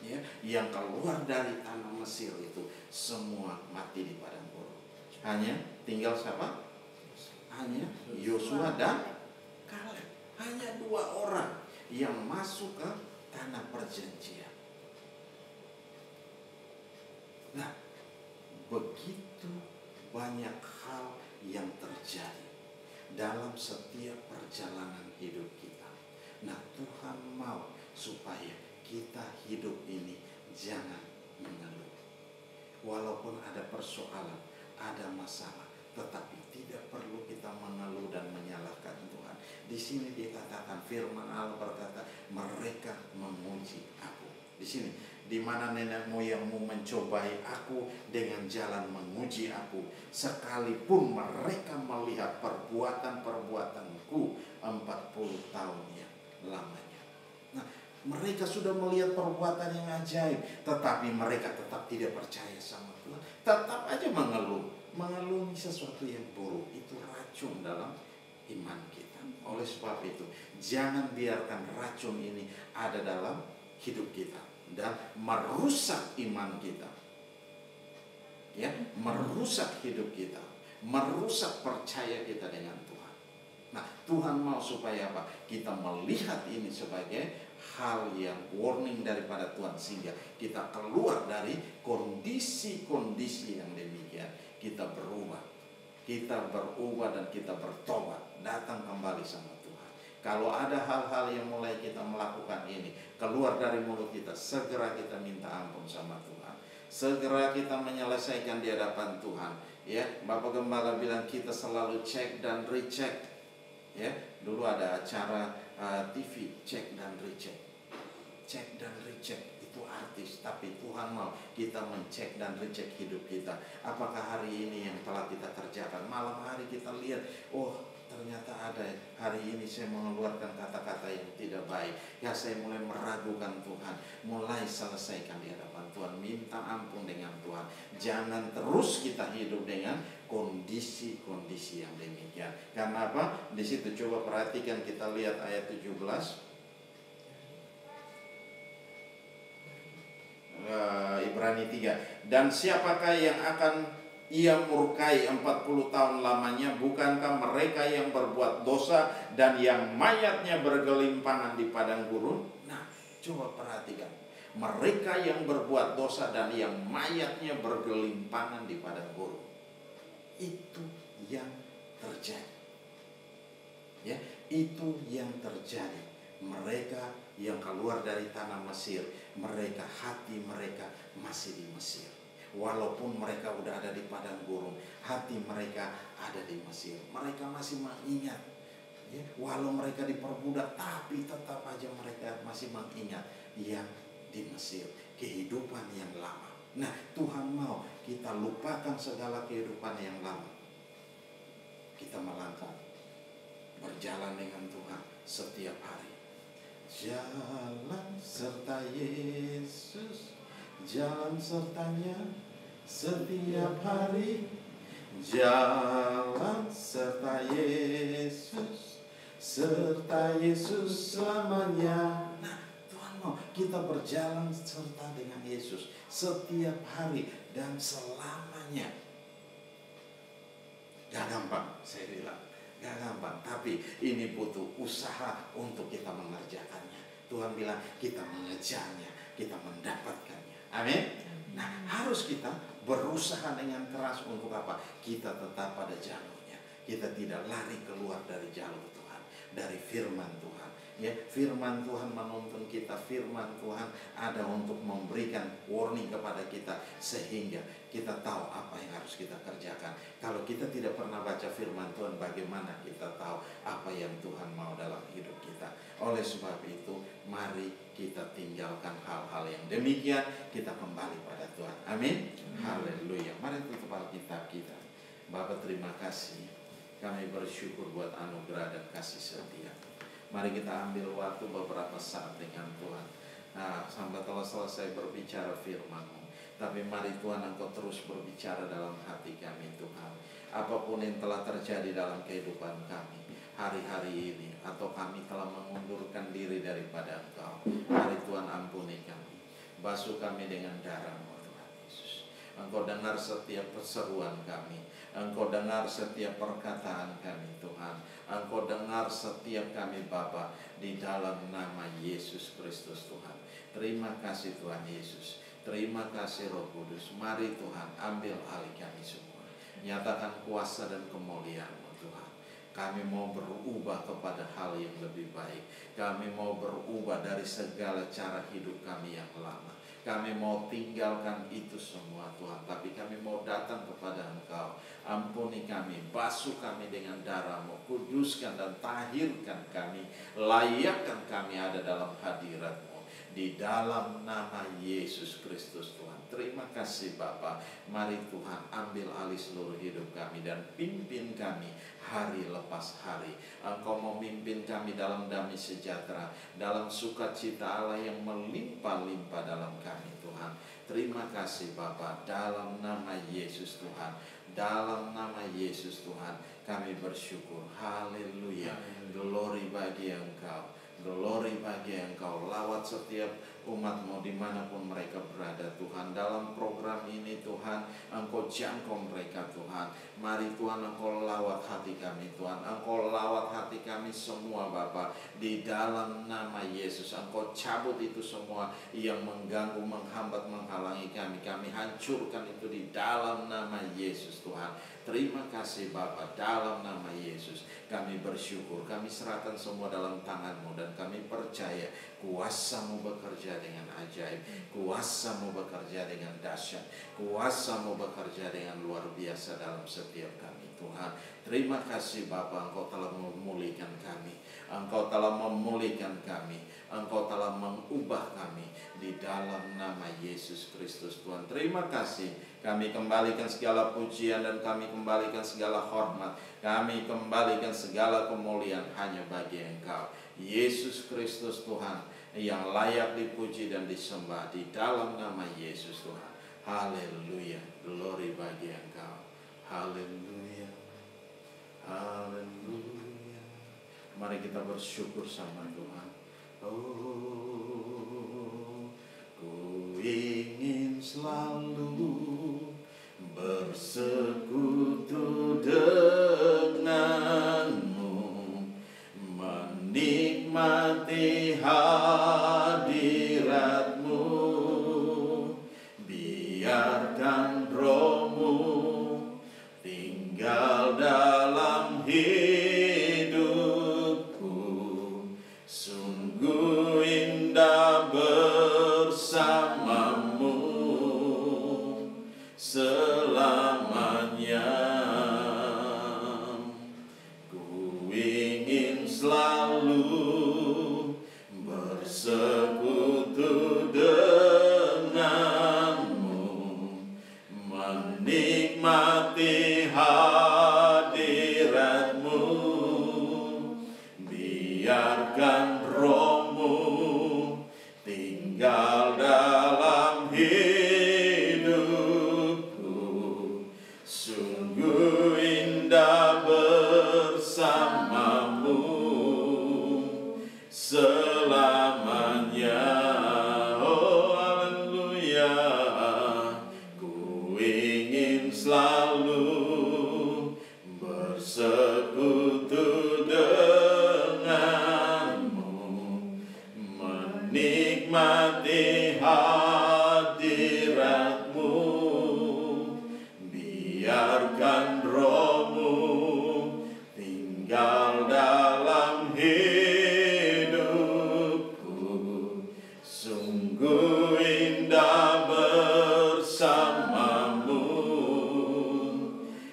Speaker 1: Ya, yang keluar dari tanah Mesir itu semua mati di padang gurun. Hanya tinggal siapa? Hanya Yosua dan Kaleb. Hanya 2 orang yang masuk ke tanah perjanjian. Nah, begitu banyak hal yang terjadi dalam setiap perjalanan hidup kita. Nah, Tuhan mau supaya kita hidup ini jangan mengeluh. Walaupun ada persoalan, ada masalah, tetapi tidak perlu kita mengeluh dan menyalahkan Tuhan. Di sini dikatakan, firman Allah berkata, mereka memuji aku. Di sini, di mana nenek moyangmu mencobai aku dengan jalan menguji aku, sekalipun mereka melihat perbuatan-perbuatanku 40 tahun yang lamanya. Nah, mereka sudah melihat perbuatan yang ajaib, tetapi mereka tetap tidak percaya sama Tuhan. Tetap aja mengeluh. Mengeluh sesuatu yang buruk, itu racun dalam iman kita. Oleh sebab itu, jangan biarkan racun ini ada dalam hidup kita dan merusak iman kita. Ya, merusak hidup kita, merusak percaya kita dengan Tuhan. Nah, Tuhan mau supaya apa? Kita melihat ini sebagai hal yang warning daripada Tuhan, sehingga kita keluar dari kondisi-kondisi yang demikian. Kita berubah dan kita bertobat, datang kembali sama Tuhan. Kalau ada hal-hal yang mulai kita melakukan ini keluar dari mulut kita, segera kita minta ampun sama Tuhan. Segera kita menyelesaikan di hadapan Tuhan. Ya, Bapak Gembala bilang kita selalu cek dan recheck. Ya, dulu ada acara TV cek dan recheck. Cek dan recheck itu itu artis, tapi Tuhan mau kita mencek dan recek hidup kita. Apakah hari ini yang telah kita kerjakan, malam hari kita lihat, oh ternyata ada hari ini saya mengeluarkan kata-kata yang tidak baik. Ya saya mulai meragukan Tuhan, mulai selesaikan di hadapan Tuhan, minta ampun dengan Tuhan. Jangan terus kita hidup dengan kondisi-kondisi yang demikian. Karena apa? Di situ coba perhatikan, kita lihat ayat 17. Ibrani 3. Dan siapakah yang akan ia murkai 40 tahun lamanya? Bukankah mereka yang berbuat dosa dan yang mayatnya bergelimpangan di padang gurun? Nah, coba perhatikan. Mereka yang berbuat dosa dan yang mayatnya bergelimpangan di padang gurun. Itu yang terjadi. Ya, itu yang terjadi. Mereka yang keluar dari tanah Mesir, mereka, hati mereka masih di Mesir. Walaupun mereka udah ada di padang gurun, hati mereka ada di Mesir. Mereka masih mengingat, ya, walau mereka diperbudak, tapi tetap aja mereka masih mengingat yang di Mesir, kehidupan yang lama. Nah, Tuhan mau kita lupakan segala kehidupan yang lama. Kita melangkah, berjalan dengan Tuhan setiap hari. Jalan serta Yesus, jalan sertanya setiap hari. Jalan serta Yesus, serta Yesus selamanya. Nah, Tuhan mau kita berjalan serta dengan Yesus setiap hari dan selamanya. Gak gampang, saya bilang. Gak gampang, tapi ini butuh usaha untuk kita mengerjakannya. Tuhan bilang kita mengejarnya, kita mendapatkannya. Amin. Nah, harus kita berusaha dengan keras untuk apa? Kita tetap pada jalurnya. Kita tidak lari keluar dari jalur Tuhan, dari firman Tuhan. Ya, firman Tuhan menuntun kita, firman Tuhan ada untuk memberikan warning kepada kita sehingga kita tahu apa yang harus kita kerjakan. Kalau kita tidak pernah baca firman Tuhan, bagaimana kita tahu apa yang Tuhan mau dalam hidup kita? Oleh sebab itu, mari kita tinggalkan hal-hal yang demikian, kita kembali pada Tuhan. Amin. Haleluya. Mari tutup Alkitab kita. Bapa, terima kasih. Kami bersyukur buat anugerah dan kasih setia. Mari kita ambil waktu beberapa saat dengan Tuhan. Nah, sampai telah selesai berbicara firman-Mu. Tapi mari Tuhan, Engkau terus berbicara dalam hati kami Tuhan. Apapun yang telah terjadi dalam kehidupan kami hari-hari ini, atau kami telah mengundurkan diri daripada Engkau, mari Tuhan ampuni kami. Basuh kami dengan darah-Mu Tuhan Yesus. Engkau dengar setiap perseruan kami. Engkau dengar setiap perkataan kami Tuhan. Engkau dengar setiap kami Bapa, di dalam nama Yesus Kristus Tuhan. Terima kasih Tuhan Yesus. Terima kasih Roh Kudus. Mari Tuhan ambil alih kami semua. Nyatakan kuasa dan kemuliaan-Mu Tuhan. Kami mau berubah kepada hal yang lebih baik. Kami mau berubah dari segala cara hidup kami yang lama. Kami mau tinggalkan itu semua Tuhan. Tapi kami mau datang kepada Engkau. Ampuni kami, basuh kami dengan darah-Mu, kuduskan dan tahirkan kami, layakkan kami ada dalam hadirat-Mu, di dalam nama Yesus Kristus Tuhan. Terima kasih Bapa. Mari Tuhan ambil alih seluruh hidup kami dan pimpin kami hari lepas hari. Engkau memimpin kami dalam damai sejahtera, dalam sukacita Allah yang melimpah-limpah dalam kami Tuhan. Terima kasih Bapa, dalam nama Yesus Tuhan. Dalam nama Yesus Tuhan kami bersyukur. Haleluya. Glory bagi Engkau. Glory bagi Engkau. Lawat setiap umat-Mu dimanapun mereka berada Tuhan. Dalam program ini Tuhan, Engkau jangkau mereka Tuhan. Mari Tuhan, Engkau lawat hati kami Tuhan. Engkau lawat hati kami semua Bapa. Di dalam nama Yesus, Engkau cabut itu semua yang mengganggu, menghambat, menghalangi kami. Kami hancurkan itu di dalam nama Yesus Tuhan. Terima kasih Bapa, dalam nama Yesus. Kami bersyukur, kami serahkan semua dalam tangan-Mu, dan kami percaya kuasa-Mu bekerja dengan ajaib, kuasa-Mu bekerja dengan dahsyat, kuasa-Mu bekerja dengan luar biasa dalam setiap kami. Tuhan, terima kasih Bapa, Engkau telah memulihkan kami, Engkau telah memulihkan kami, Engkau telah mengubah kami di dalam nama Yesus Kristus. Tuhan, terima kasih. Kami kembalikan segala pujian dan kami kembalikan segala hormat, kami kembalikan segala kemuliaan hanya bagi Engkau, Yesus Kristus Tuhan, yang layak dipuji dan disembah di dalam nama Yesus Tuhan. Haleluya, glory bagi Engkau. Haleluya, haleluya. Mari kita bersyukur sama Tuhan. Oh, ku ingin selalu bersekutu denganmu, menikmati hadiratmu, biarkan Roh-Mu tinggal dalam hidupku. Sungguh indah bersamamu selamanya. Ku ingin selalu bersekutu denganmu, menikmati hadiratmu, biarkan Roh-Mu tinggal dalam hidupku. Sungguh indah bersamamu selamanya. Oh haleluya, ku ingin selalu bersekutu denganmu, menikmati hadiratmu, biarkan Roh-Mu tinggal dalam hidupku. Sungguh indah bersamamu,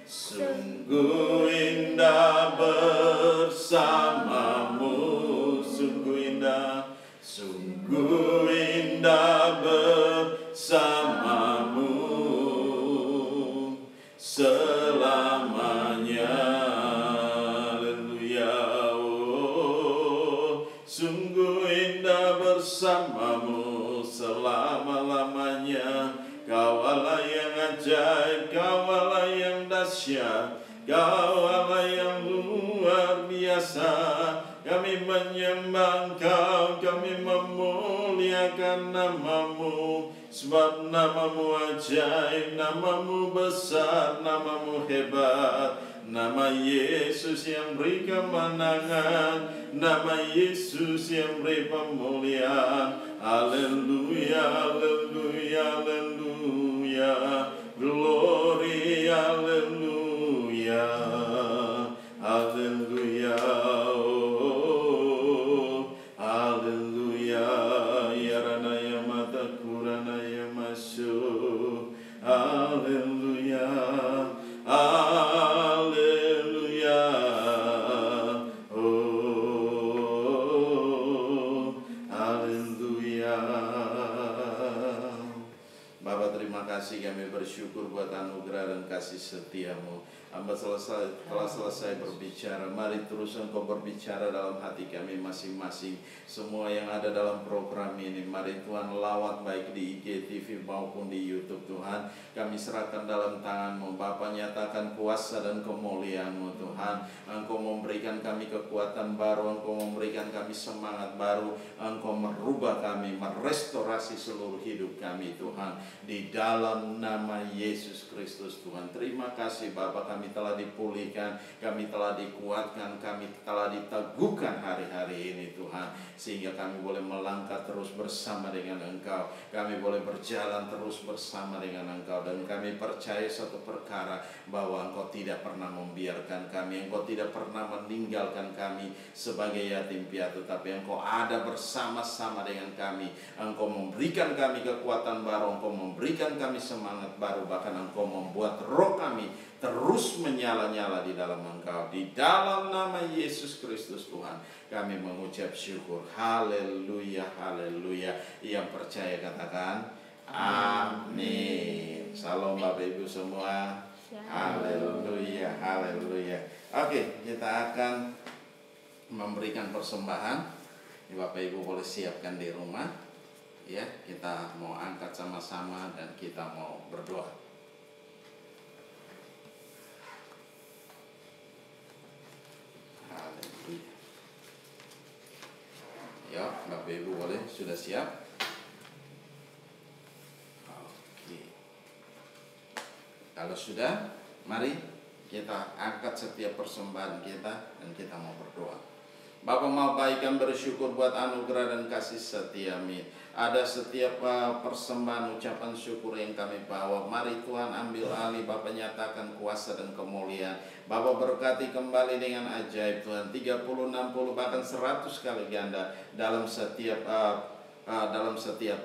Speaker 1: sungguh indah bersamamu, sungguh indah, sungguh indah bersamamu selamanya. Haleluya, oh, sungguh indah bersamamu selama-lamanya. Kau Allah yang ajaib, Kau Allah yang dahsyat, Kau Allah yang luar biasa. Kami menyembah Engkau, kami memuliakan nama-Mu, sebab nama-Mu ajaib, nama-Mu besar, nama-Mu hebat. Nama Yesus yang beri kemenangan, nama Yesus yang beri pemuliaan. Haleluya, haleluya, haleluya, glory, haleluya, haleluya, oh, haleluya, yarana yamata kurana yamashu, haleluya, haleluya, oh, haleluya. Bapa, terima kasih, kami bersyukur buat anugerah dan kasih setia-Mu. Hamba telah selesai berbicara. Mari terus Engkau berbicara dalam hati kami masing-masing. Semua yang ada dalam program ini, mari Tuhan lawat baik di IGTV maupun di YouTube. Tuhan, kami serahkan dalam tangan-Mu. Bapa, nyatakan kuasa dan kemuliaan-Mu Tuhan. Engkau memberikan kami kekuatan baru, Engkau memberikan kami semangat baru, Engkau merubah kami, merestorasi seluruh hidup kami Tuhan, di dalam nama Yesus Kristus. Tuhan, terima kasih Bapa, kami kami telah dipulihkan, kami telah dikuatkan, kami telah diteguhkan hari-hari ini Tuhan, sehingga kami boleh melangkah terus bersama dengan Engkau, kami boleh berjalan terus bersama dengan Engkau. Dan kami percaya satu perkara, bahwa Engkau tidak pernah membiarkan kami, Engkau tidak pernah meninggalkan kami sebagai yatim piatu, tapi Engkau ada bersama-sama dengan kami. Engkau memberikan kami kekuatan baru, Engkau memberikan kami semangat baru, bahkan Engkau membuat roh kami terus menyala-nyala di dalam Engkau. Di dalam nama Yesus Kristus Tuhan, kami mengucap syukur. Haleluya, haleluya. Yang percaya katakan amin. Salam Bapak Ibu semua. Haleluya, haleluya. Oke, kita akan memberikan persembahan. Bapak Ibu boleh siapkan di rumah. Ya, kita mau angkat sama-sama dan kita mau berdoa. Haleluya. Ya, Bapak Ibu boleh, sudah siap? Oke. Kalau sudah, mari kita angkat setiap persembahan kita dan kita mau berdoa. Bapa mau baik, kami bersyukur buat anugerah dan kasih setia-Mu. Ada setiap persembahan ucapan syukur yang kami bawa. Mari Tuhan ambil alih, Bapa nyatakan kuasa dan kemuliaan. Bapa berkati kembali dengan ajaib Tuhan, 30, 60 bahkan 100 kali ganda dalam setiap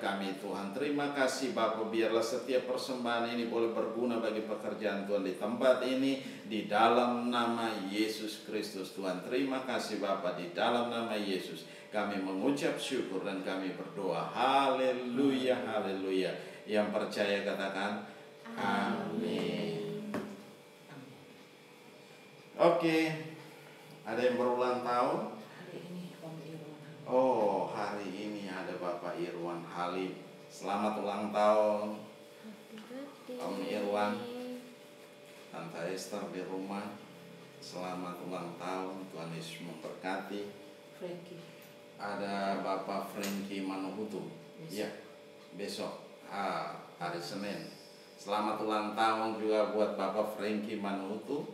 Speaker 1: kami Tuhan. Terima kasih Bapa, biarlah setiap persembahan ini boleh berguna bagi pekerjaan Tuhan di tempat ini, di dalam nama Yesus Kristus Tuhan. Terima kasih Bapa, di dalam nama Yesus kami mengucap syukur dan kami berdoa. Haleluya, haleluya. Yang percaya katakan amin. Oke, ada yang berulang tahun? Oh, hari ini ada Bapak Irwan Halim. Selamat ulang tahun Om Irwan. Tante Esther di rumah, selamat ulang tahun. Tuhan Yesus memberkati.
Speaker 3: Frankie.
Speaker 1: Ada Bapak Frankie Manuhutu. Ya, besok hari Senin. Selamat ulang tahun juga buat Bapak Frankie Manuhutu.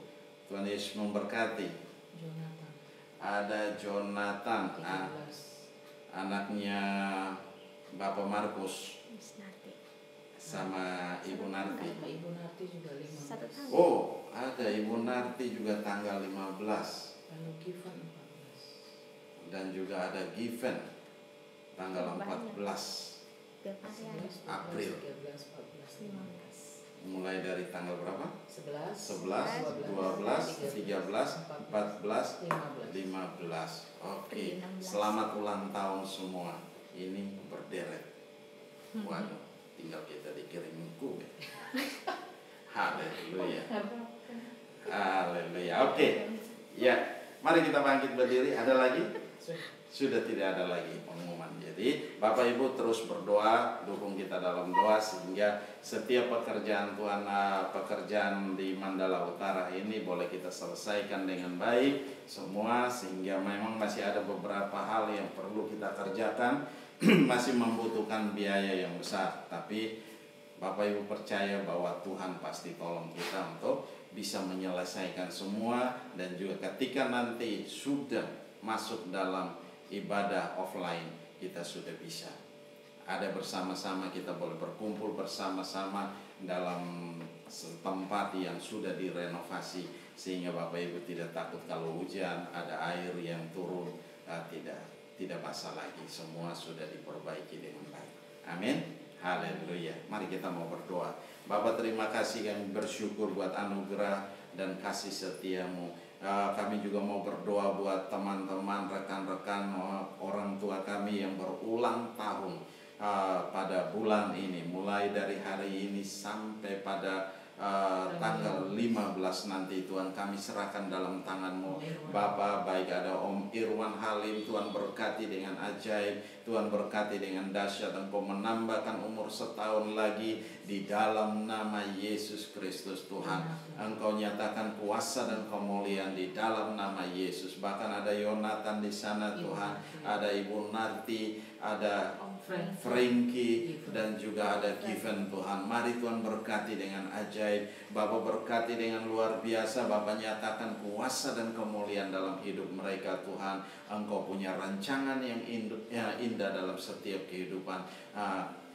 Speaker 1: Tuhan Yesus memberkati.
Speaker 3: Jonathan.
Speaker 1: Ada Jonathan,
Speaker 3: 13.
Speaker 1: anaknya Bapak Markus sama Ibu Narti.
Speaker 3: Ibu Narti juga 15.
Speaker 1: Oh, ada Ibu Narti juga tanggal 15.
Speaker 3: Lalu Given 14.
Speaker 1: Dan juga ada Given tanggal 14 April.
Speaker 3: 13, 14, 15.
Speaker 1: Mulai dari tanggal berapa?
Speaker 3: 11,
Speaker 1: 11, 12, 13, 14,
Speaker 3: 15.
Speaker 1: 15. Oke, selamat ulang tahun semua. Ini berderet. Waduh, tinggal kita dikirimin kue. Haleluya. Haleluya. Oke. Ya, mari kita bangkit berdiri. Ada lagi? Sudah tidak ada lagi pengumuman. Jadi Bapak Ibu terus berdoa, dukung kita dalam doa sehingga setiap pekerjaan Tuhan, pekerjaan di Mandala Utara ini boleh kita selesaikan dengan baik semua, sehingga memang masih ada beberapa hal yang perlu kita kerjakan, masih membutuhkan biaya yang besar, tapi Bapak Ibu percaya bahwa Tuhan pasti tolong kita untuk bisa menyelesaikan semua. Dan juga ketika nanti sudah masuk dalam ibadah offline, kita sudah bisa ada bersama-sama, kita boleh berkumpul bersama-sama dalam tempat yang sudah direnovasi, sehingga Bapak Ibu tidak takut kalau hujan, ada air yang turun, tidak basah lagi, semua sudah diperbaiki dengan baik. Amin. Haleluya. Mari kita mau berdoa. Bapa, terima kasih, kami bersyukur buat anugerah dan kasih setia-Mu. Kami juga mau berdoa buat teman-teman, rekan-rekan, orang tua kami yang berulang tahun pada bulan ini, mulai dari hari ini sampai pada tanggal 15 nanti. Tuhan, kami serahkan dalam tangan-Mu Bapa. Baik ada Om Irwan Halim, Tuhan berkati dengan ajaib, Tuhan berkati dengan dahsyat, dan Engkau menambahkan umur setahun lagi di dalam nama Yesus Kristus. Tuhan, Engkau nyatakan kuasa dan kemuliaan di dalam nama Yesus. Bahkan ada Yonatan di sana Tuhan, ada Ibu Narti, ada
Speaker 2: Om
Speaker 3: Frank.
Speaker 1: Frankie, dan juga ada Given Tuhan. Mari Tuhan berkati dengan ajaib. Bapak berkati dengan luar biasa. Bapak nyatakan kuasa dan kemuliaan dalam hidup mereka Tuhan. Engkau punya rancangan yang indah dalam setiap kehidupan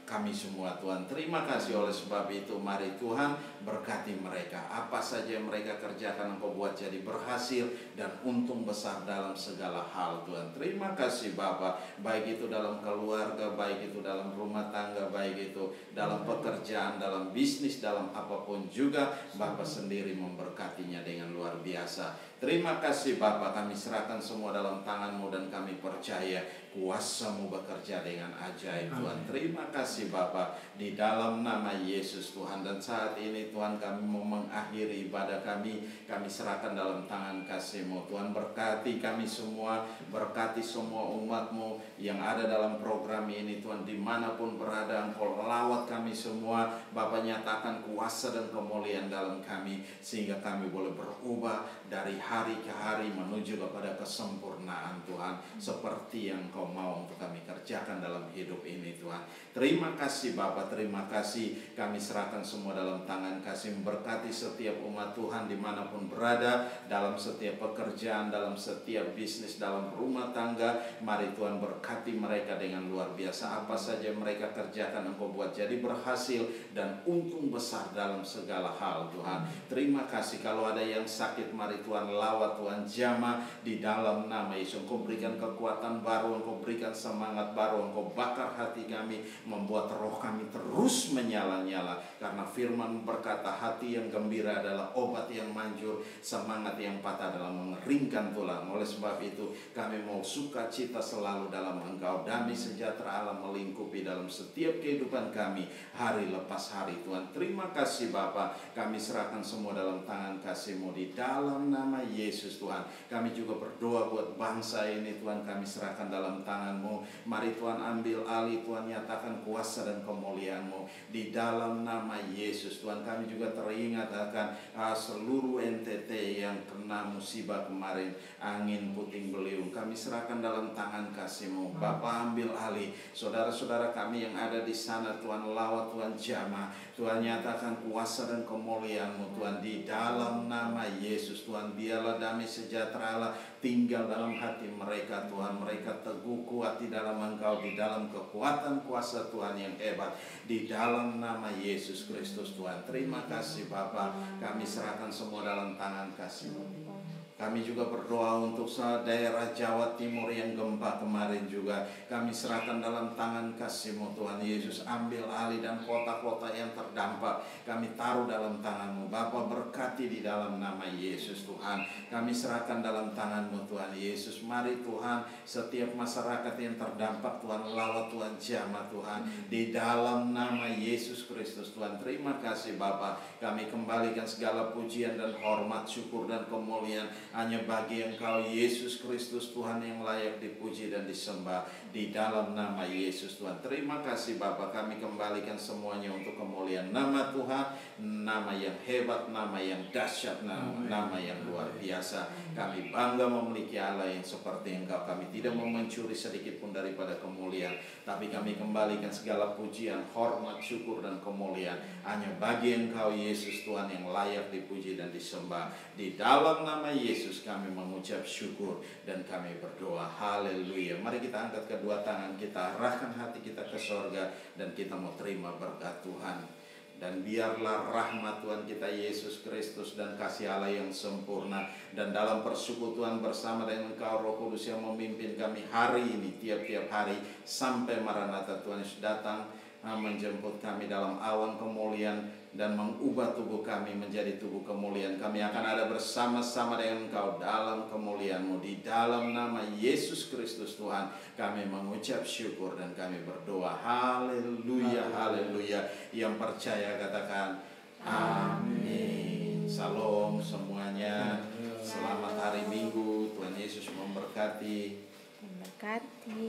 Speaker 1: kami semua Tuhan. Terima kasih oleh sebab itu mari Tuhan berkati mereka. Apa saja yang mereka kerjakan Engkau buat jadi berhasil dan untung besar dalam segala hal Tuhan. Terima kasih Bapa, baik itu dalam keluarga, baik itu dalam rumah tangga, baik itu dalam pekerjaan, dalam bisnis, dalam apapun juga Bapa sendiri memberkatinya dengan luar biasa. Terima kasih Bapa, kami serahkan semua dalam tangan-Mu dan kami percaya kuasa-Mu bekerja dengan ajaib Tuhan. Terima kasih Bapa, di dalam nama Yesus Tuhan. Dan saat ini Tuhan kami mau mengakhiri ibadah kami serahkan dalam tangan kasih-Mu Tuhan. Berkati kami semua, berkati semua umat-Mu yang ada dalam program ini Tuhan. Dimanapun berada Engkau lawat kami semua Bapa, nyatakan kuasa dan kemuliaan dalam kami sehingga kami boleh berubah dari hari ke hari menuju kepada kesempurnaan Tuhan, seperti yang Kau mau untuk kami kerjakan dalam hidup ini Tuhan. Terima kasih Bapa, terima kasih. Kami serahkan semua dalam tangan kasih. Berkati setiap umat Tuhan dimanapun berada, dalam setiap pekerjaan, dalam setiap bisnis, dalam rumah tangga. Mari Tuhan berkati mereka dengan luar biasa. Apa saja mereka kerjakan Engkau buat jadi berhasil dan untung besar dalam segala hal Tuhan. Terima kasih. Kalau ada yang sakit, mari Tuhan lawat, Tuhan jamah di dalam nama Yesus. Engkau berikan kekuatan baru, Engkau berikan semangat baru, Engkau bakar hati kami, membuat roh kami terus menyala-nyala. Karena firman berkata hati yang gembira adalah obat yang manjur, semangat yang patah adalah mengeringkan tulang. Oleh sebab itu kami mau sukacita selalu dalam Engkau. Damai sejahtera Allah melingkupi dalam setiap kehidupan kami hari lepas hari Tuhan. Terima kasih Bapa, kami serahkan semua dalam tangan kasih-Mu di dalam nama Yesus Tuhan. Kami juga berdoa buat bangsa ini Tuhan, kami serahkan dalam tangan-Mu. Mari Tuhan ambil alih Tuhan, nyatakan kuasa dan kemuliaan-Mu di dalam nama Yesus Tuhan. Kami juga teringat akan seluruh NTT yang kena musibah kemarin, angin puting beliung. Kami serahkan dalam tangan kasih-Mu. Bapa ambil alih saudara-saudara kami yang ada di sana Tuhan, lawat Tuhan jamah. Tuhan nyatakan kuasa dan kemuliaan-Mu Tuhan di dalam nama Yesus Tuhan. Biarlah damai sejahtera Allah tinggal dalam hati mereka Tuhan. Mereka teguh kuat di dalam Engkau, di dalam kekuatan kuasa Tuhan yang hebat di dalam nama Yesus Kristus Tuhan. Terima kasih Bapa, kami serahkan semua dalam tangan kasih-Mu. Kami juga berdoa untuk daerah Jawa Timur yang gempa kemarin juga. Kami serahkan dalam tangan kasih-Mu Tuhan Yesus. Ambil alih dan kota-kota yang terdampak kami taruh dalam tangan-Mu. Bapa berkati di dalam nama Yesus Tuhan. Kami serahkan dalam tangan-Mu Tuhan Yesus. Mari Tuhan setiap masyarakat yang terdampak Tuhan, lawat Tuhan jamah Tuhan di dalam nama Yesus Kristus Tuhan. Terima kasih Bapa. Kami kembalikan segala pujian dan hormat, syukur dan kemuliaan hanya bagi Engkau Yesus Kristus Tuhan yang layak dipuji dan disembah di dalam nama Yesus Tuhan. Terima kasih Bapa, kami kembalikan semuanya untuk kemuliaan nama Tuhan, nama yang hebat, nama yang dahsyat, nama yang luar biasa. Kami bangga memiliki Allah yang seperti Engkau. Kami tidak mau mencuri sedikit pun daripada kemuliaan, tapi kami kembalikan segala pujian, hormat, syukur dan kemuliaan hanya bagi Engkau Yesus Tuhan yang layak dipuji dan disembah. Di dalam nama Yesus kami mengucap syukur dan kami berdoa. Haleluya. Mari kita angkat kedua tangan kita, arahkan hati kita ke sorga dan kita mau terima berkat Tuhan. Dan biarlah rahmat Tuhan kita Yesus Kristus dan kasih Allah yang sempurna dan dalam persekutuan bersama dengan Engkau Roh Kudus yang memimpin kami hari ini, tiap-tiap hari sampai Maranatha Tuhan Yesus datang menjemput kami dalam awan kemuliaan dan mengubah tubuh kami menjadi tubuh kemuliaan. Kami akan ada bersama-sama dengan Engkau dalam kemuliaan-Mu. Di dalam nama Yesus Kristus Tuhan kami mengucap syukur dan kami berdoa. Haleluya, haleluya. Yang percaya katakan amin. Salam semuanya. Selamat hari Minggu. Tuhan Yesus memberkati.
Speaker 2: Memberkati.